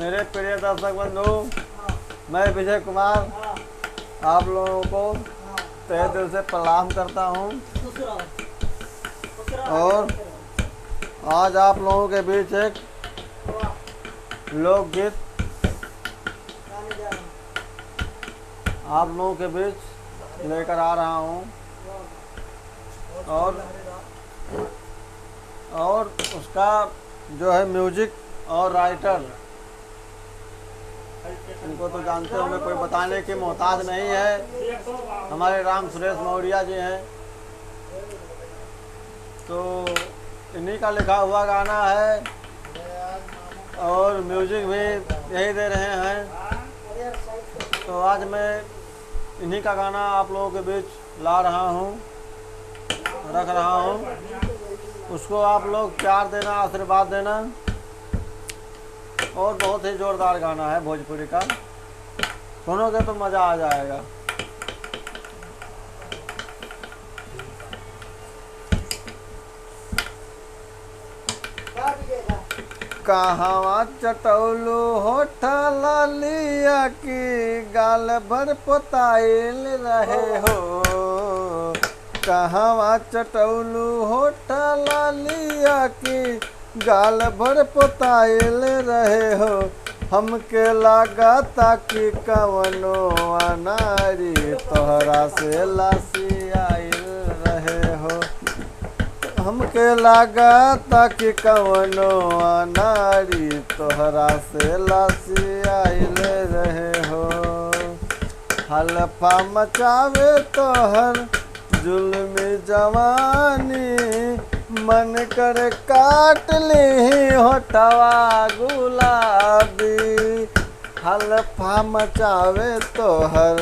मेरे प्रिय दर्शक बंधु, मैं विजय कुमार आप लोगों को तहे दिल से प्रणाम करता हूँ। और आज आप लोगों के बीच एक लोकगीत आप लोगों के बीच लेकर आ रहा हूँ। और उसका जो है म्यूजिक और राइटर, इनको तो जानते होंगे, कोई बताने की मोहताज नहीं है, हमारे राम सुरेश मौर्या जी हैं। तो इन्हीं का लिखा हुआ गाना है और म्यूजिक भी यही दे रहे हैं। तो आज मैं इन्हीं का गाना आप लोगों के बीच ला रहा हूँ, रख रहा हूँ। उसको आप लोग प्यार देना, आशीर्वाद देना। और बहुत ही जोरदार गाना है भोजपुरी का, सुनोगे तो मज़ा आ जाएगा। कहवा चटौलू होठ लालिया की गाल भर पोताइल रहे हो। कहवा चटौलू होठ लालिया की गाल भर पोताइल रहे हो। हमके लागता कि कवनो अनारी तोहरा से लासियाइल रहे हो। हमके लागता कि कवनो अनारी तोहरा से लासियाइल रहे हो। हलफा मचावे तोहर जुल्मी जवानी, मन कर काट ली होठवा गुलाबी। हलफा मचावे तोहर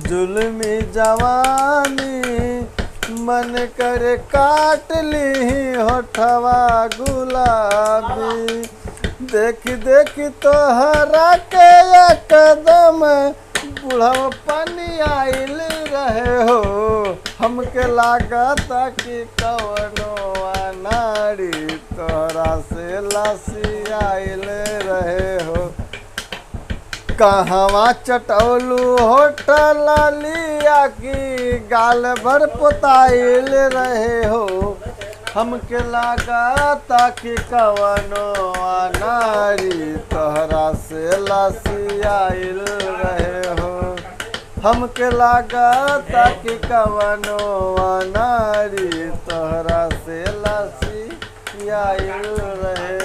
जुल्मी जवानी, मन कर काट ली होठवा गुलाबी। देख देख तोहरा के एकदम बुढ़वा पानी आइल रहे हो। हमके लागता कि कवनो अनारी तोहरा से लासियाइल रहे हो। कहवा चटौलू होठ लालिया की गाल भर पोताइल रहे हो। हमके लागता कि कवनो अनारी तोहरा से लासियाइल रहे हो। हमके लागता कि कवनो अनारी तोहरा से लासियाइल रहे